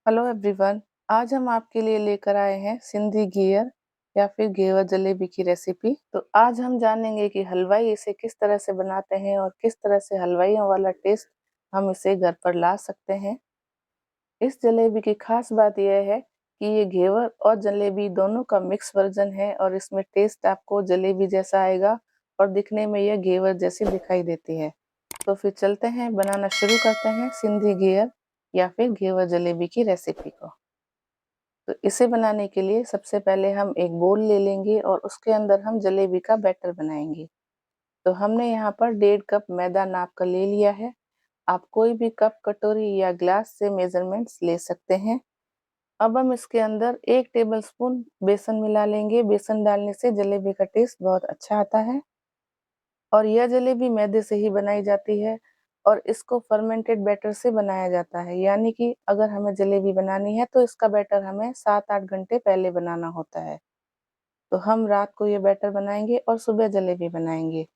Hello everyone. आज हम आपके लिए लेकर आए हैं सिंधी घियर या फिर घेवर जलेबी की रेसिपी। तो आज हम जानेंगे कि हलवाई इसे किस तरह से बनाते हैं और किस तरह से हलवाइयों वाला टेस्ट हम इसे घर पर ला सकते हैं। इस जलेबी की खास बात यह है कि ये घेवर और जलेबी दोनों का मिक्स वर्जन है और इसमें टेस्ट आपको जलेबी जैसा आएगा और दिखने में यह घेवर जैसी दिखाई देती है। तो फिर चलते हैं, बनाना शुरू करते हैं सिंधी घियर या फिर घेवर जलेबी की रेसिपी को। तो इसे बनाने के लिए सबसे पहले हम एक बोल ले लेंगे और उसके अंदर हम जलेबी का बैटर बनाएंगे। तो हमने यहाँ पर 1.5 कप मैदा नाप कर ले लिया है। आप कोई भी कप, कटोरी या ग्लास से मेजरमेंट्स ले सकते हैं। अब हम इसके अंदर 1 टेबलस्पून बेसन मिला लेंगे। बेसन डालने से जलेबी का टेस्ट बहुत अच्छा आता है और यह जलेबी मैदे से ही बनाई जाती है और इसको फर्मेंटेड बैटर से बनाया जाता है। यानी कि अगर हमें जलेबी बनानी है तो इसका बैटर हमें 7-8 घंटे पहले बनाना होता है। तो हम रात को ये बैटर बनाएंगे और सुबह जलेबी बनाएंगे।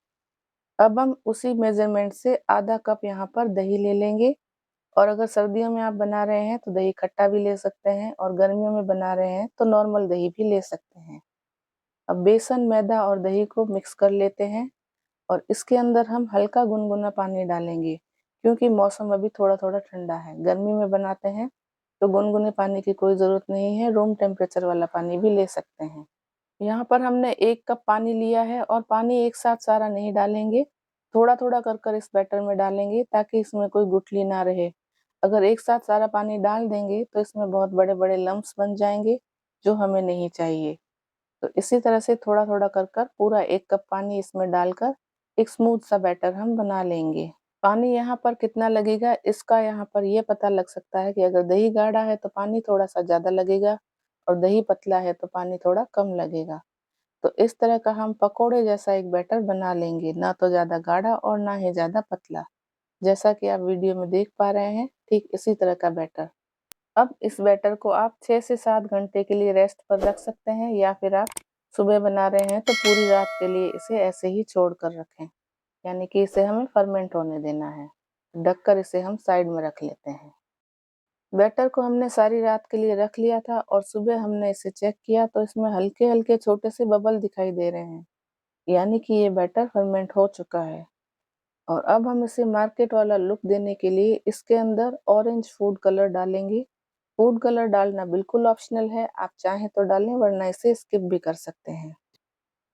अब हम उसी मेजरमेंट से आधा कप यहाँ पर दही ले लेंगे और अगर सर्दियों में आप बना रहे हैं तो दही खट्टा भी ले सकते हैं और गर्मियों में बना रहे हैं तो नॉर्मल दही भी ले सकते हैं। अब बेसन, मैदा और दही को मिक्स कर लेते हैं और इसके अंदर हम हल्का गुनगुना पानी डालेंगे क्योंकि मौसम अभी थोड़ा-थोड़ा ठंडा है। गर्मी में बनाते हैं तो गुनगुने पानी की कोई ज़रूरत नहीं है, रूम टेम्परेचर वाला पानी भी ले सकते हैं। यहाँ पर हमने 1 कप पानी लिया है और पानी एक साथ सारा नहीं डालेंगे, थोड़ा-थोड़ा कर कर इस बैटर में डालेंगे ताकि इसमें कोई गुठली ना रहे। अगर एक साथ सारा पानी डाल देंगे तो इसमें बहुत बड़े-बड़े लम्प्स बन जाएँगे, जो हमें नहीं चाहिए। तो इसी तरह से थोड़ा-थोड़ा कर कर पूरा 1 कप पानी इसमें डालकर एक स्मूथ सा बैटर हम बना लेंगे। पानी यहाँ पर कितना लगेगा, इसका यहाँ पर ये पता लग सकता है कि अगर दही गाढ़ा है तो पानी थोड़ा-सा ज़्यादा लगेगा और दही पतला है तो पानी थोड़ा कम लगेगा। तो इस तरह का हम पकोड़े जैसा एक बैटर बना लेंगे, ना तो ज़्यादा गाढ़ा और ना ही ज़्यादा पतला। जैसा कि आप वीडियो में देख पा रहे हैं, ठीक इसी तरह का बैटर। अब इस बैटर को आप 6 से 7 घंटे के लिए रेस्ट पर रख सकते हैं या फिर आप सुबह बना रहे हैं तो पूरी रात के लिए इसे ऐसे ही छोड़ कर रखें। यानी कि इसे हमें फर्मेंट होने देना है। ढककर इसे हम साइड में रख लेते हैं। बैटर को हमने सारी रात के लिए रख लिया था और सुबह हमने इसे चेक किया तो इसमें हल्के-हल्के छोटे से बबल दिखाई दे रहे हैं। यानी कि ये बैटर फर्मेंट हो चुका है। और अब हम इसे मार्केट वाला लुक देने के लिए इसके अंदर ऑरेंज फूड कलर डालेंगे। फूड कलर डालना बिल्कुल ऑप्शनल है, आप चाहें तो डालें वरना इसे स्किप भी कर सकते हैं।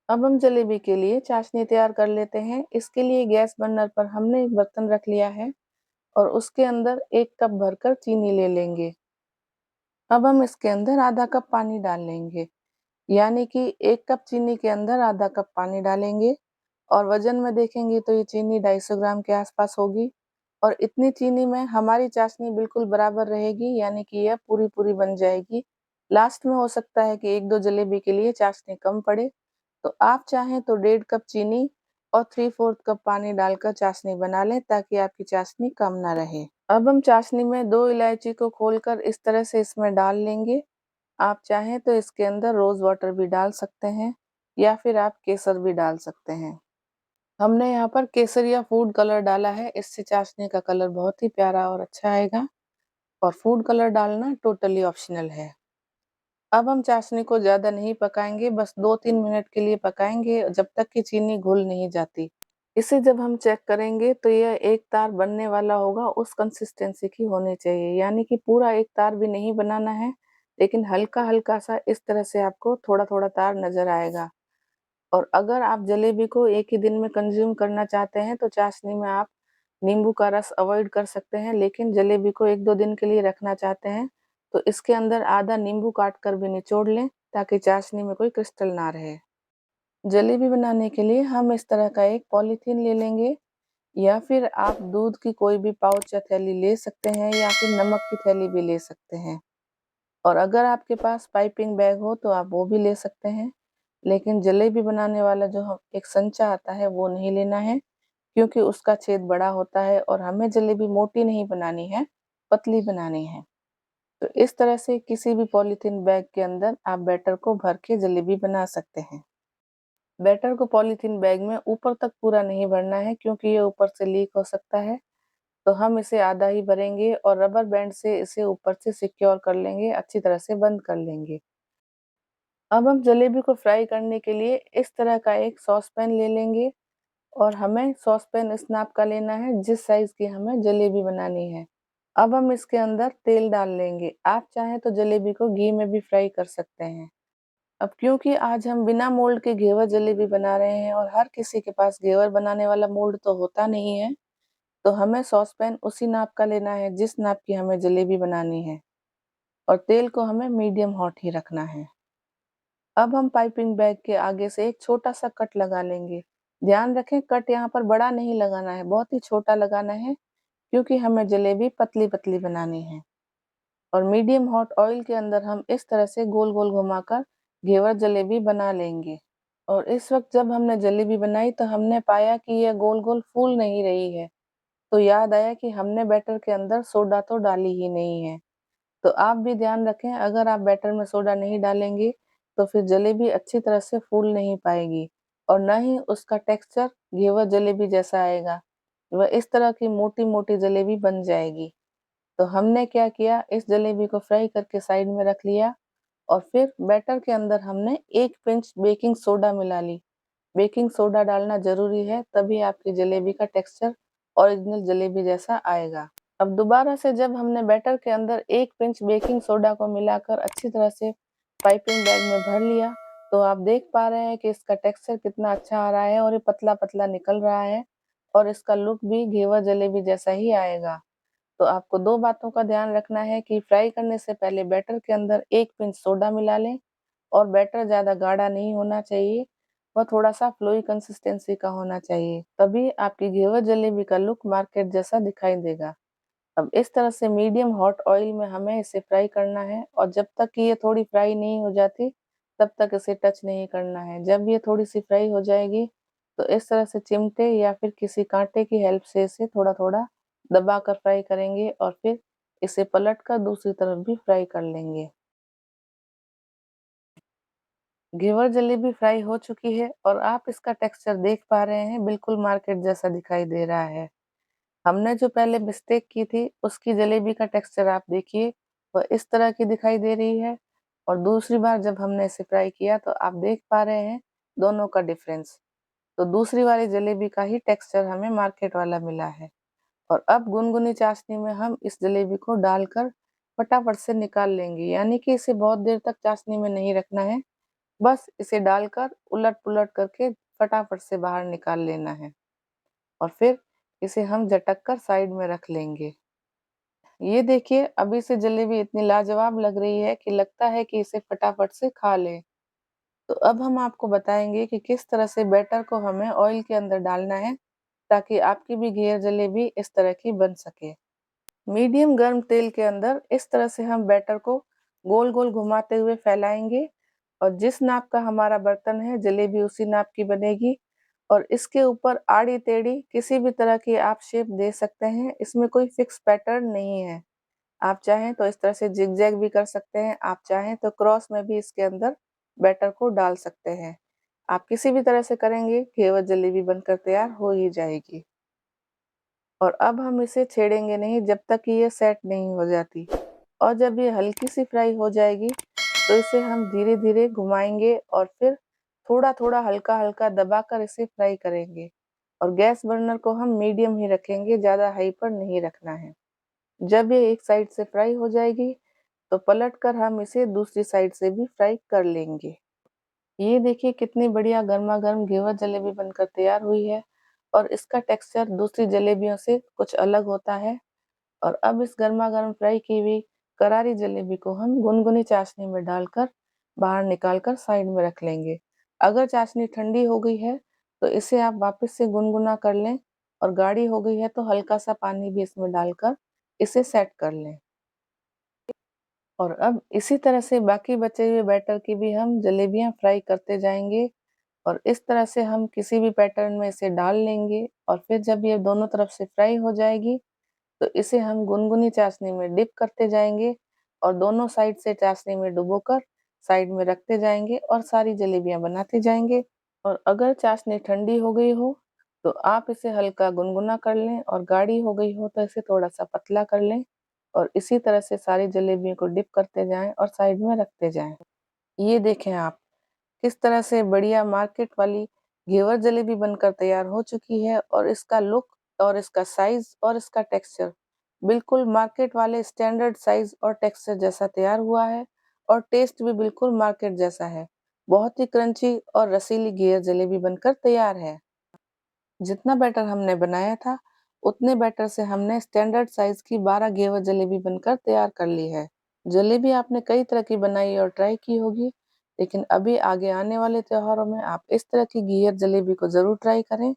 अब हम जलेबी के लिए चाशनी तैयार कर लेते हैं। इसके लिए गैस बर्नर पर हमने एक बर्तन रख लिया है और उसके अंदर 1 कप भरकर चीनी ले लेंगे। अब हम इसके अंदर आधा कप पानी डाल लेंगे, यानी कि 1 कप चीनी के अंदर आधा कप पानी डालेंगे और वज़न में देखेंगे तो ये चीनी 250 ग्राम के आस-पास होगी और इतनी चीनी में हमारी चाशनी बिल्कुल बराबर रहेगी, यानी कि यह पूरी-पूरी बन जाएगी। लास्ट में हो सकता है कि 1-2 जलेबी के लिए चाशनी कम पड़े, तो आप चाहें तो 1.5 कप चीनी और 3/4 कप पानी डालकर चाशनी बना लें ताकि आपकी चाशनी कम ना रहे। अब हम चाशनी में 2 इलायची को खोलकर इस तरह से इसमें डाल लेंगे। आप चाहें तो इसके अंदर रोज़ वाटर भी डाल सकते हैं या फिर आप केसर भी डाल सकते हैं। हमने यहाँ पर केसरिया फूड कलर डाला है, इससे चाशनी का कलर बहुत ही प्यारा और अच्छा आएगा और फूड कलर डालना टोटली ऑप्शनल है। अब हम चाशनी को ज़्यादा नहीं पकाएँगे, बस 2-3 मिनट के लिए पकाएँगे जब तक कि चीनी घुल नहीं जाती। इसे जब हम चेक करेंगे तो यह एक तार बनने वाला होगा, उस कंसिस्टेंसी की होनी चाहिए। यानी कि पूरा एक तार भी नहीं बनाना है, लेकिन हल्का-हल्का सा इस तरह से आपको थोड़ा-थोड़ा तार नज़र आएगा। और अगर आप जलेबी को एक ही दिन में कंज़्यूम करना चाहते हैं तो चाशनी में आप नींबू का रस अवॉइड कर सकते हैं, लेकिन जलेबी को 1-2 दिन के लिए रखना चाहते हैं तो इसके अंदर आधा नींबू काट कर भी निचोड़ लें ताकि चाशनी में कोई क्रिस्टल ना रहे। जलेबी बनाने के लिए हम इस तरह का एक पॉलीथीन ले लेंगे या फिर आप दूध की कोई भी पाउच या थैली ले सकते हैं या फिर नमक की थैली भी ले सकते हैं। और अगर आपके पास पाइपिंग बैग हो तो आप वो भी ले सकते हैं। लेकिन जलेबी बनाने वाला जो हम एक संचा आता है वो नहीं लेना है, क्योंकि उसका छेद बड़ा होता है और हमें जलेबी मोटी नहीं बनानी है, पतली बनानी है। तो इस तरह से किसी भी पॉलीथीन बैग के अंदर आप बैटर को भर के जलेबी बना सकते हैं। बैटर को पॉलीथीन बैग में ऊपर तक पूरा नहीं भरना है क्योंकि ये ऊपर से लीक हो सकता है। तो हम इसे आधा ही भरेंगे और रबर बैंड से इसे ऊपर से सिक्योर कर लेंगे, अच्छी तरह से बंद कर लेंगे। अब हम जलेबी को फ्राई करने के लिए इस तरह का एक सॉस पैन ले लेंगे और हमें सॉस पैन इस नाप का लेना है जिस साइज़ की हमें जलेबी बनानी है। अब हम इसके अंदर तेल डाल लेंगे। आप चाहें तो जलेबी को घी में भी फ्राई कर सकते हैं। अब क्योंकि आज हम बिना मोल्ड के घेवर जलेबी बना रहे हैं और हर किसी के पास घेवर बनाने वाला मोल्ड तो होता नहीं है, तो हमें सॉस पैन उसी नाप का लेना है जिस नाप की हमें जलेबी बनानी है और तेल को हमें मीडियम हॉट ही रखना है। अब हम पाइपिंग बैग के आगे से एक छोटा-सा कट लगा लेंगे। ध्यान रखें कट यहाँ पर बड़ा नहीं लगाना है, बहुत ही छोटा लगाना है क्योंकि हमें जलेबी पतली-पतली बनानी है। और मीडियम हॉट ऑयल के अंदर हम इस तरह से गोल-गोल घुमाकर घेवर जलेबी बना लेंगे। और इस वक़्त जब हमने जलेबी बनाई तो हमने पाया कि यह गोल-गोल फूल नहीं रही है, तो याद आया कि हमने बैटर के अंदर सोडा तो डाली ही नहीं है। तो आप भी ध्यान रखें अगर आप बैटर में सोडा नहीं डालेंगे, तो फिर जलेबी अच्छी तरह से फूल नहीं पाएगी और ना ही उसका टेक्सचर घेवर जलेबी जैसा आएगा। वह इस तरह की मोटी-मोटी जलेबी बन जाएगी। तो हमने क्या किया इस जलेबी को फ्राई करके साइड में रख लिया और फिर बैटर के अंदर हमने 1 पिंच बेकिंग सोडा मिला ली। बेकिंग सोडा डालना ज़रूरी है तभी आपकी जलेबी का टेक्सचर ओरिजिनल जलेबी जैसा आएगा। अब दोबारा से जब हमने बैटर के अंदर 1 पिंच बेकिंग सोडा को मिलाकर अच्छी तरह से पाइपिंग बैग में भर लिया, तो आप देख पा रहे हैं कि इसका टेक्सचर कितना अच्छा आ रहा है और ये पतला-पतला निकल रहा है और इसका लुक भी घेवर जलेबी जैसा ही आएगा। तो आपको 2 बातों का ध्यान रखना है कि फ्राई करने से पहले बैटर के अंदर 1 पिंच सोडा मिला लें और बैटर ज़्यादा गाढ़ा नहीं होना चाहिए, वह थोड़ा-सा फ्लोई कंसिस्टेंसी का होना चाहिए, तभी आपकी घेवर जलेबी का लुक मार्केट जैसा दिखाई देगा। अब इस तरह से मीडियम हॉट ऑयल में हमें इसे फ्राई करना है और जब तक कि ये थोड़ी फ्राई नहीं हो जाती, तब तक इसे टच नहीं करना है। जब ये थोड़ी-सी फ्राई हो जाएगी, तो इस तरह से चिमटे या फिर किसी काँटे की हेल्प से इसे थोड़ा-थोड़ा दबाकर फ्राई करेंगे और फिर इसे पलटकर दूसरी तरफ भी फ्राई कर लेंगे। घेवर जलेबी फ्राई हो चुकी है और आप इसका टेक्सचर देख पा रहे हैं, बिल्कुल मार्केट जैसा दिखाई दे रहा है। हमने जो पहले मिस्टेक की थी, उसकी जलेबी का टेक्सचर आप देखिए, वह इस तरह की दिखाई दे रही है और दूसरी बार जब हमने इसे फ्राई किया तो आप देख पा रहे हैं दोनों का डिफरेंस। तो दूसरी वाली जलेबी का ही टेक्सचर हमें मार्केट वाला मिला है और अब गुनगुनी चाशनी में हम इस जलेबी को डालकर फटाफट से निकाल लेंगे, यानी कि इसे बहुत देर तक चाशनी में नहीं रखना है, बस इसे डालकर उलट-पुलट करके फटाफट से बाहर निकाल लेना है और फिर इसे हम झटक कर साइड में रख लेंगे। ये देखिए अभी से जलेबी इतनी लाजवाब लग रही है कि लगता है कि इसे फटाफट से खा लें। तो अब हम आपको बताएँगे कि किस तरह से बैटर को हमें ऑयल के अंदर डालना है, ताकि आपकी भी घेवर जलेबी इस तरह की बन सके। मीडियम गर्म तेल के अंदर इस तरह से हम बैटर को गोल-गोल घुमाते हुए फैलाएँगे और जिस नाप का हमारा बर्तन है, जलेबी उसी नाप की बनेगी और इसके ऊपर आड़ी-टेढ़ी किसी भी तरह की आप शेप दे सकते हैं, इसमें कोई फिक्स पैटर्न नहीं है। आप चाहें तो इस तरह से ज़िगज़ैग भी कर सकते हैं, आप चाहें तो क्रॉस में भी इसके अंदर बैटर को डाल सकते हैं। आप किसी भी तरह से करेंगे, घेवर जलेबी बनकर तैयार हो ही जाएगी। और अब हम इसे छेड़ेंगे नहीं जब तक कि ये सेट नहीं हो जाती और जब ये हल्की-सी फ्राई हो जाएगी, तो इसे हम धीरे-धीरे घुमाएँगे और फिर थोड़ा-थोड़ा, हल्का-हल्का दबाकर इसे फ्राई करेंगे और गैस बर्नर को हम मीडियम ही रखेंगे, ज़्यादा हाई पर नहीं रखना है। जब ये एक साइड से फ्राई हो जाएगी, तो पलटकर हम इसे दूसरी साइड से भी फ्राई कर लेंगे। ये देखिए कितनी बढ़िया गरमा-गरम घेवर जलेबी बनकर तैयार हुई है और इसका टेक्सचर दूसरी जलेबियों से कुछ अलग होता है और अब इस गरमा-गरम फ्राई की हुई करारी जलेबी को हम गुनगुनी चाशनी में डालकर बाहर निकाल कर साइड में रख लेंगे। अगर चाशनी ठंडी हो गई है, तो इसे आप वापस से गुनगुना कर लें और गाढ़ी हो गई है तो हल्का-सा पानी भी इसमें डालकर इसे सेट कर लें। और अब इसी तरह से बाकी बचे हुए बैटर की भी हम जलेबियाँ फ्राई करते जाएँगे और इस तरह से हम किसी भी पैटर्न में इसे डाल लेंगे और फिर जब ये दोनों तरफ से फ्राई हो जाएगी, तो इसे हम गुनगुनी चाशनी में डिप करते जाएँगे और दोनों साइड से चाशनी में डुबोकर साइड में रखते जाएँगे और सारी जलेबियाँ बनाते जाएँगे। और अगर चाशनी ठंडी हो गई हो, तो आप इसे हल्का गुनगुना कर लें और गाढ़ी हो गई हो तो इसे थोड़ा-सा पतला कर लें और इसी तरह से सारी जलेबियों को डिप करते जाएँ और साइड में रखते जाएँ। ये देखें आप, किस तरह से बढ़िया मार्केट वाली घेवर जलेबी बनकर तैयार हो चुकी है और इसका लुक और इसका साइज़ और इसका टेक्सचर बिल्कुल मार्केट वाले स्टैंडर्ड साइज़ और टेक्सचर जैसा तैयार हुआ है और टेस्ट भी बिल्कुल मार्केट जैसा है। बहुत ही क्रंची और रसीली घेवर जलेबी बनकर तैयार है। जितना बैटर हमने बनाया था, उतने बैटर से हमने स्टैंडर्ड साइज़ की 12 घेवर जलेबी बनकर तैयार कर ली है। जलेबी आपने कई तरह की बनाई और ट्राई की होगी, लेकिन अभी आगे आने वाले त्योहारों में आप इस तरह की घियर जलेबी को ज़रूर ट्राई करें।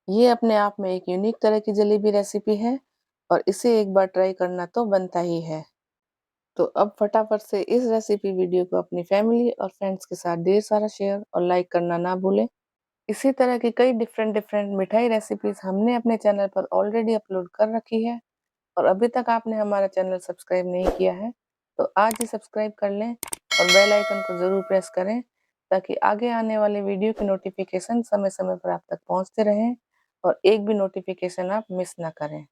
ये अपने आप में एक यूनिक तरह की जलेबी रेसिपी है और इसे एक बार ट्राई करना तो बनता ही है। तो अब फटाफट से इस रेसिपी वीडियो को अपनी फैमिली और फ्रेंड्स के साथ ढेर सारा शेयर और लाइक करना ना भूलें। इसी तरह की कई डिफरेंट डिफरेंट मिठाई रेसिपीज़ हमने अपने चैनल पर ऑलरेडी अपलोड कर रखी है और अभी तक आपने हमारा चैनल सब्सक्राइब नहीं किया है, तो आज ही सब्सक्राइब कर लें और बेल आइकन को ज़रूर प्रेस करें ताकि आगे आने वाले वीडियो की नोटिफिकेशन समय-समय पर आप तक पहुंचते रहें और एक भी नोटिफिकेशन आप मिस ना करें।